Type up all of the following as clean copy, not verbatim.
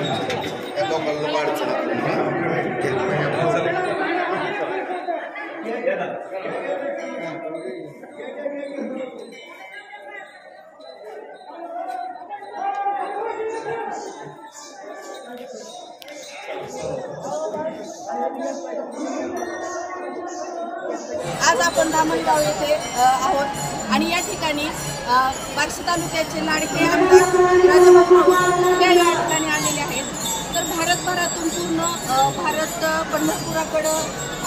या लोकांना आज आपण धामणगाव येथे आहोत आणि या ठिकाणी बार्शी तालुक्याचे लाडके आमदार राजाभाऊ त्या या ठिकाणी आलेले आहेत। तर भारतभरातून पूर्ण भारत पंढरपुराकडं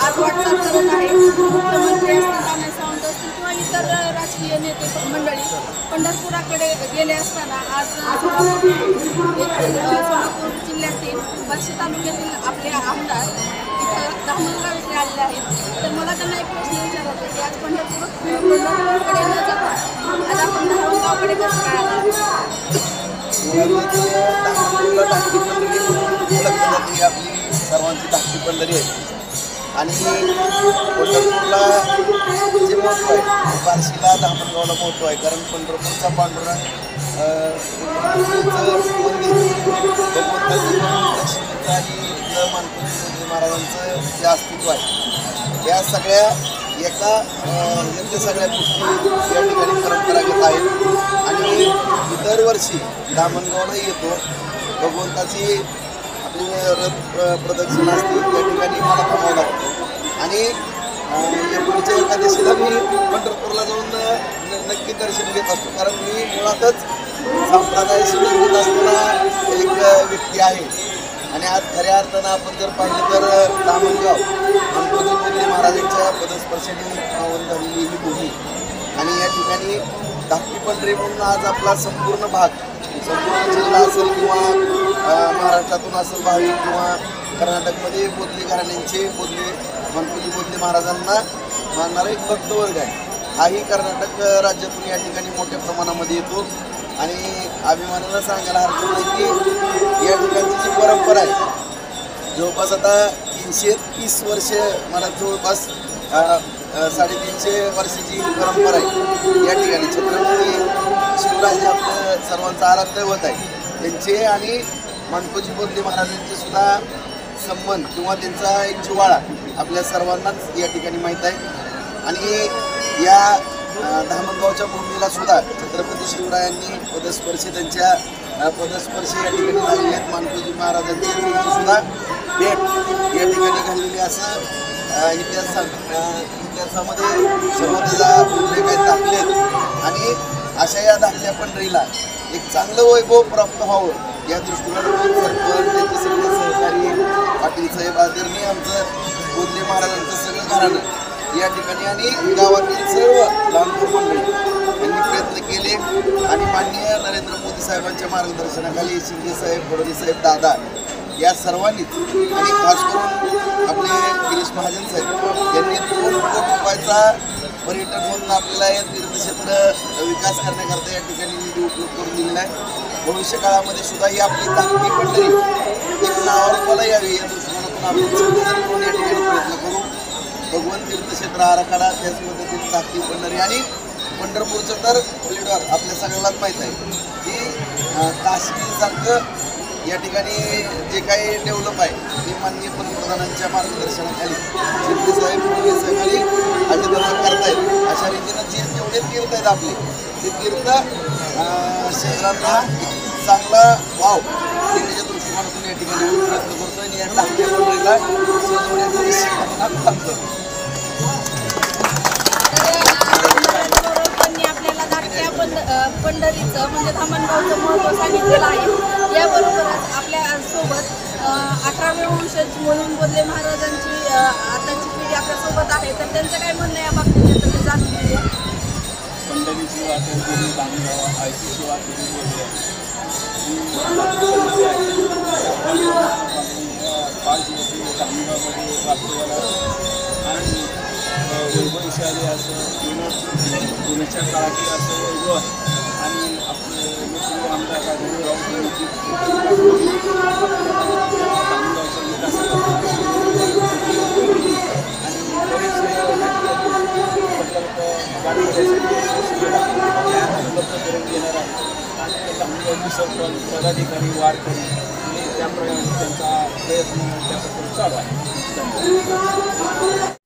आज वाटचाल करत आहे। मुख्यमंत्री असतील, रामदास सावंत असतील किंवा इतर राजकीय नेते मंडळी पंढरपुराकडे गेले असताना आज सोलापूर जिल्ह्यातील बार्शी तालुक्यातील आपले आमदार इथं धामणगाव येथे आलेले आहेत। तर मला त्यांना एक प्रश्न विचारायचा की आज पंढरपूरकडे न जाता आज आपण धामणगावकडे कसं काय आला? आपली सर्वांची धाकटी पंढरी आहे आणि पंढरपूरला जे महत्त्व आहे बार्शीला धामणगावला महत्त्व आहे। कारण पंढरपूरचा पांडुरंग लक्ष्मीचं आणि मानकुजी महाराजांचं जे अस्तित्व आहे या सगळ्या एका सगळ्या गोष्टी या ठिकाणी परंपरागत आहेत आणि दरवर्षी धामणगावला येतो। भगवंताची आपली रथ प्रदक्षिणा असते त्या ठिकाणी मला थांबावं लागतं आणि एप्रिलच्या एकादशीला मी पंढरपूरला जाऊन नक्की दर्शन घेत असतो। कारण मी मुळातच संप्रदायाशी निगडीत असलेला एक व्यक्ती आहे आणि आज खऱ्या अर्थानं आपण जर पाहिलं तर धामणगाव मानकुजी महाराजांच्या पदस्पर्शाने पावन झालेली ही भूमी आणि या ठिकाणी धाकटी पंढरी म्हणून आज आपला संपूर्ण भाग, संपूर्ण जिल्हा असेल किंवा महाराष्ट्रातून असेल भाविक किंवा कर्नाटकमध्ये बोधले घराण्यांचे मानकुजी बोधले महाराजांना मानणारा एक भक्तवर्ग आहे। हाही कर्नाटक राज्यातून या ठिकाणी मोठ्या प्रमाणामध्ये येतो आणि अभिमानानं सांगायला हरकत नाही की या ठिकाणची जी परंपरा आहे जवळपास आता 330 वर्ष मला जवळपास 350 वर्षाची परंपरा आहे। या ठिकाणी छत्रपती शिवराज आपलं सर्वांचा आराध्य दैवत आहे त्यांचे आणि मानकुजी बोधले महाराजांचे सुद्धा संबंध किंवा त्यांचा एक जिव्हाळा आपल्या सर्वांनाच या ठिकाणी माहीत आहे आणि या धामणगावच्या भूमीला सुद्धा छत्रपती शिवरायांनी पदस्पर्शी त्यांच्या पदस्पर्शी या ठिकाणी झालेले आहेत। मानकुजी महाराजांची सुद्धा भेट या ठिकाणी घाललेली असं इतिहासामध्ये सर्वतेला उल्लेख आहेत दाखले आहेत आणि अशा या धाकट्या पंढरीला एक चांगलं वैभव प्राप्त व्हावं या दृष्टिकोनातून सरपंच त्यांचे सगळे सहकारी पाटील साहेब आदरणीय आमचं बोधले महाराजांचं सगळं घराणं या ठिकाणी आणि गावातील सर्व लहानपूर मंडळी यांनी प्रयत्न केले आणि माननीय नरेंद्र मोदी साहेबांच्या मार्गदर्शनाखाली शिंदे साहेब, फडणवीस साहेब, दादा या सर्वांनीच आणि खास करून आपले गिरीश महाजन साहेब यांनी 2 कोटी रुपयाचा पर्यटन म्हणून आपल्याला हे तीर्थक्षेत्र विकास करण्याकरता या ठिकाणी निधी उपलब्ध करून दिलेला आहे। भविष्य काळामध्ये सुद्धा ही आपली धाकटी पंढरी एक नावारूपाला यावी या दृष्टिकोनातून आपण सर्वजण मिळून या ठिकाणी प्रयत्न करू। भगवंत तीर्थक्षेत्र आराखडा त्याच पद्धतीने धाकटी पंढरी आणि पंढरपूरचं तर कॉरिडॉर आपल्या सगळ्यांनाच माहीत आहे की काशीसारखं या ठिकाणी जे काही डेव्हलप आहे ते माननीय पंतप्रधानांच्या मार्गदर्शनाखाली शिंदे साहेब, फडणवीस साहेब आणि अजितदादा करतायत। अशा रीतीनं जे जेवढे तीर्थ आहेत आपले ते तीर्थ शहरांना चांगला वाव देण्याच्या दृष्टिकोनातून या ठिकाणी आम्ही प्रयत्न करतो आणि या धाकट्या पंढरीला सजवण्याचं निश्चित थांबतो। पंढरीचं म्हणजे धामणगावचं महत्त्व सांगितलेलं आहे। याबरोबरच आपल्या सोबत 18व्या वंशज म्हणून बोधले महाराजांची आताची पिढी आपल्यासोबत आहे। तर त्यांचं काय म्हणणं या बाबतीत तर ते जाणून घेऊया। पंढरीची वाटणी केली, धामणगाव आयसीची वाटणी केली धामणगावमध्ये वास्तवाला आणि वैभवशाली असं जुन्याच्या काळातील असं वैभव आणि आपले लोकप्रिय आमदार राजाभाऊ धामणगावच्या विकासासाठी आणि बरेच प्रकल्प उपलब्ध करून देणार आहे। धामणगावचे सरपंच पदाधिकारी वाढ करून त्यांचा प्रयत्न त्या पद्धतीने चालू आहे. धन्यवाद.